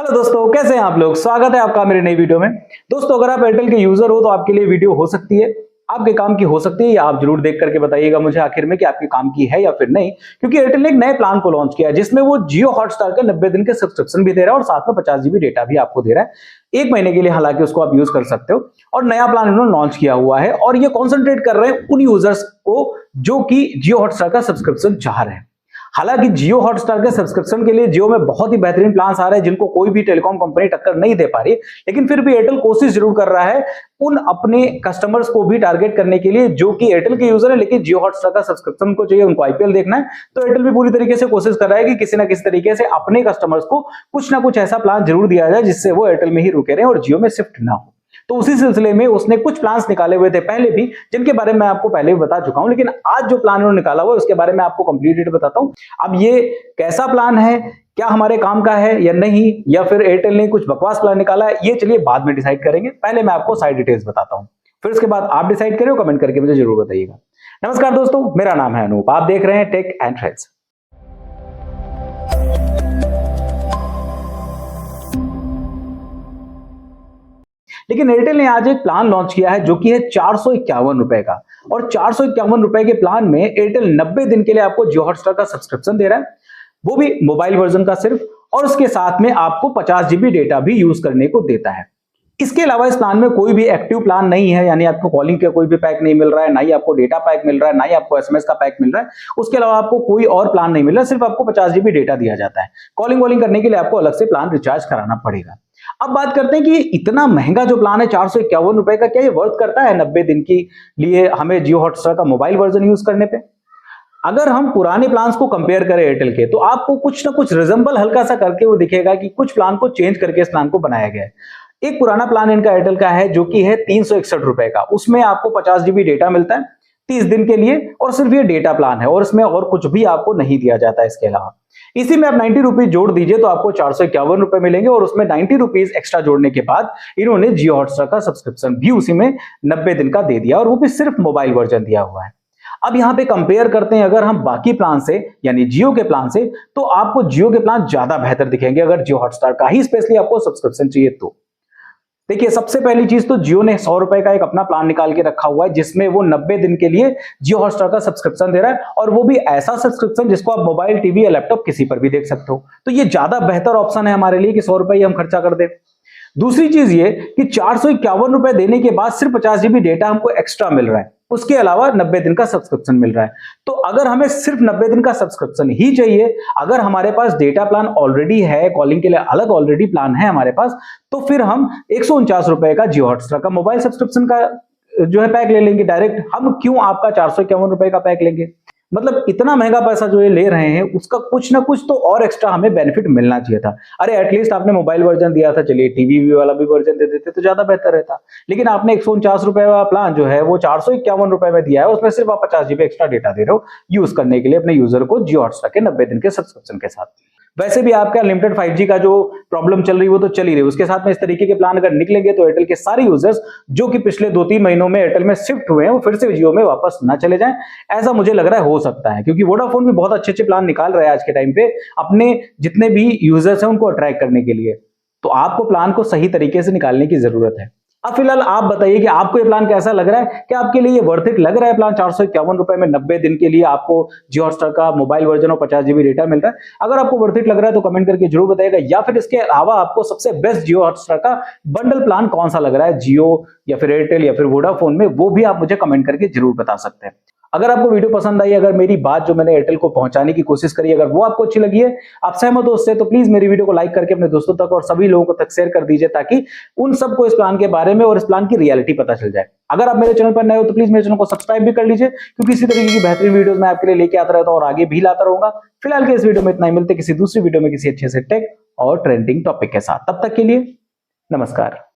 Hello दोस्तों, कैसे हैं आप लोग। स्वागत है आपका मेरे नई वीडियो में। दोस्तों, अगर आप एयरटेल के यूजर हो तो आपके लिए वीडियो हो सकती है, आपके काम की हो सकती है, या आप जरूर देख करके बताइएगा मुझे आखिर में कि आपके काम की है या फिर नहीं। क्योंकि एयरटेल ने एक नए प्लान को लॉन्च किया है जिसमें वो जियो हॉटस्टार के 90 दिन के सब्सक्रिप्शन भी दे रहा है और साथ में 50 जीबी डेटा भी आपको दे रहा है 1 महीने के लिए। हालांकि उसको आप यूज कर सकते हो और नया प्लान इन्होंने लॉन्च किया हुआ है और ये कॉन्सेंट्रेट कर रहे हैं उन यूजर्स को जो कि जियो हॉटस्टार का सब्सक्रिप्शन चाह रहे हैं। हालांकि जियो हॉटस्टार के सब्सक्रिप्शन के लिए जियो में बहुत ही बेहतरीन प्लान आ रहे हैं जिनको कोई भी टेलीकॉम कंपनी टक्कर नहीं दे पा रही, लेकिन फिर भी एयरटेल कोशिश जरूर कर रहा है उन अपने कस्टमर्स को भी टारगेट करने के लिए जो कि एयरटेल के यूजर है लेकिन जियो हॉटस्टार का सब्सक्रिप्शन को चाहिए, उनको आईपीएल देखना है। तो एयरटेल भी पूरी तरीके से कोशिश कर रहा है कि किसी ना किसी तरीके से अपने कस्टमर्स को कुछ ना कुछ ऐसा प्लान जरूर दिया जाए जिससे वो एयरटेल में ही रुके रहे और जियो में शिफ्ट ना हो। तो उसी सिलसिले में उसने कुछ प्लान्स निकाले हुए थे पहले भी, जिनके बारे में आपको पहले भी बता चुका हूं, लेकिन आज जो प्लान उन्होंने निकाला हुआ है उसके बारे में आपको कंप्लीट डिटेल बताता हूं। अब ये कैसा प्लान है, क्या हमारे काम का है या नहीं, या फिर एयरटेल ने कुछ बकवास प्लान निकाला है, ये चलिए बाद में डिसाइड करेंगे। पहले मैं आपको सारी डिटेल्स बताता हूं, फिर उसके बाद आप डिसाइड करें, कमेंट करके मुझे जरूर बताइएगा। नमस्कार दोस्तों, मेरा नाम है अनूप, आप देख रहे हैं टेक एंड ट्रेंड्स। लेकिन एयरटेल ने आज एक प्लान लॉन्च किया है जो कि है 451 रुपए का, और 451 रुपए के प्लान में एयरटेल 90 दिन के लिए आपको जियो हॉटस्टार का सब्सक्रिप्शन दे रहा है, वो भी मोबाइल वर्जन का सिर्फ, और उसके साथ में आपको 50 जीबी डेटा भी यूज करने को देता है। इसके अलावा इस प्लान में कोई भी एक्टिव प्लान नहीं है, यानी आपको कॉलिंग का कोई भी पैक नहीं मिल रहा है, ना ही आपको डेटा पैक मिल रहा है, ना ही आपको एसएमएस का पैक मिल रहा है। उसके अलावा आपको कोई और प्लान नहीं मिल रहा है, सिर्फ आपको 50 जीबी डेटा दिया जाता है। कॉलिंग वॉलिंग करने के लिए आपको अलग से प्लान रिचार्ज कराना पड़ेगा। अब बात करते हैं कि इतना महंगा जो प्लान है 451 रुपए का, क्या ये वर्थ करता है 90 दिन के लिए हमें जियो हॉटस्टार का मोबाइल वर्जन यूज करने पे। अगर हम पुराने प्लान्स को कंपेयर करें एयरटेल के, तो आपको कुछ ना कुछ रिजेंबल हल्का सा करके वो दिखेगा कि कुछ प्लान को चेंज करके इस प्लान को बनाया गया है। एक पुराना प्लान इनका एयरटेल का है जो कि है 361 रुपए का, उसमें आपको 50 जीबी डेटा मिलता है 30 दिन के लिए, और सिर्फ ये डेटा प्लान है और इसमें और कुछ भी आपको नहीं दिया जाता है। इसके अलावा इसी में आप 90 रुपीज जोड़ दीजिए तो आपको 451 रुपए मिलेंगे, और उसमें 90 रुपीज एक्स्ट्रा जोड़ने के बाद इन्होंने जियो हॉटस्टार का सब्सक्रिप्शन भी उसी में 90 दिन का दे दिया, और वो भी सिर्फ मोबाइल वर्जन दिया हुआ है। अब यहां पे कंपेयर करते हैं अगर हम बाकी प्लान से, यानी जियो के प्लान से, तो आपको जियो के प्लान ज्यादा बेहतर दिखेंगे अगर जियो हॉटस्टार का ही स्पेशली आपको सब्सक्रिप्शन चाहिए तो। देखिए, सबसे पहली चीज तो जियो ने 100 रुपए का एक अपना प्लान निकाल के रखा हुआ है जिसमें वो 90 दिन के लिए जियो हॉटस्टार का सब्सक्रिप्शन दे रहा है, और वो भी ऐसा सब्सक्रिप्शन जिसको आप मोबाइल, टीवी या लैपटॉप किसी पर भी देख सकते हो। तो ये ज्यादा बेहतर ऑप्शन है हमारे लिए कि 100 रुपए हम खर्चा कर दे। दूसरी चीज ये कि 451 रुपए देने के बाद सिर्फ 50 जीबी डेटा हमको एक्स्ट्रा मिल रहा है, उसके अलावा 90 दिन का सब्सक्रिप्शन मिल रहा है। तो अगर हमें सिर्फ 90 दिन का सब्सक्रिप्शन ही चाहिए, अगर हमारे पास डेटा प्लान ऑलरेडी है, कॉलिंग के लिए अलग ऑलरेडी प्लान है हमारे पास, तो फिर हम 149 रुपए का जियो हॉटस्टार का मोबाइल सब्सक्रिप्शन का जो है पैक ले लेंगे डायरेक्ट। हम क्यों आपका 451 रुपए का पैक लेंगे? मतलब इतना महंगा पैसा जो ये ले रहे हैं उसका कुछ ना कुछ तो और एक्स्ट्रा हमें बेनिफिट मिलना चाहिए था। अरे एटलीस्ट आपने मोबाइल वर्जन दिया था, चलिए टीवी वाला भी वर्जन दे देते तो ज्यादा बेहतर रहता। लेकिन आपने 149 रुपए वाला प्लान जो है वो 451 रुपए में दिया है, उसमें सिर्फ आप 50 जीबी एक्स्ट्रा डेटा दे रहे हो यूज करने के लिए अपने यूजर को जियो हॉटस्टार के 90 दिन के सब्सक्रिप्शन के साथ। वैसे भी आपका अनलिमिटेड 5G का जो प्रॉब्लम चल रही है वो तो चल ही रही है, उसके साथ में इस तरीके के प्लान अगर निकलेंगे तो एयरटेल के सारे यूजर्स जो कि पिछले 2-3 महीनों में एयरटेल में शिफ्ट हुए हैं वो फिर से जियो में वापस ना चले जाएं, ऐसा मुझे लग रहा है हो सकता है। क्योंकि वोडाफोन भी बहुत अच्छे प्लान निकाल रहा है आज के टाइम पे अपने जितने भी यूजर्स हैं उनको अट्रैक्ट करने के लिए। तो आपको प्लान को सही तरीके से निकालने की जरूरत है। अब फिलहाल आप बताइए कि आपको ये प्लान कैसा लग रहा है, क्या आपके लिए ये वर्थ इट लग रहा है प्लान? 451 रुपए में 90 दिन के लिए आपको जियो हॉटस्टार का मोबाइल वर्जन और 50 जीबी डेटा मिल रहा है। अगर आपको वर्थ इट लग रहा है तो कमेंट करके जरूर बताइएगा, या फिर इसके अलावा आपको सबसे बेस्ट जियो हॉटस्टार का बंडल प्लान कौन सा लग रहा है, जियो या फिर एयरटेल या फिर वोडाफोन में, वो भी आप मुझे कमेंट करके जरूर बता सकते हैं। अगर आपको वीडियो पसंद आई, अगर मेरी बात जो मैंने एयरटेल को पहुंचाने की कोशिश करी अगर वो आपको अच्छी लगी है, आप सहमत हो उससे, तो प्लीज मेरी वीडियो को लाइक करके अपने दोस्तों तक और सभी लोगों तक शेयर कर दीजिए ताकि उन सबको इस प्लान के बारे में और इस प्लान की रियलिटी पता चल जाए। अगर आप मेरे चैनल पर नए हो तो प्लीज मेरे चैनल को सब्सक्राइब भी कर लीजिए, क्योंकि इसी तरीके की बेहतरीन वीडियोस मैं आपके लिए लेके आता रहता हूं और आगे भी लाता रहूंगा। फिलहाल के इस वीडियो में इतना ही, मिलते किसी दूसरी वीडियो में किसी अच्छे से टेक और ट्रेंडिंग टॉपिक के साथ। तब तक के लिए नमस्कार।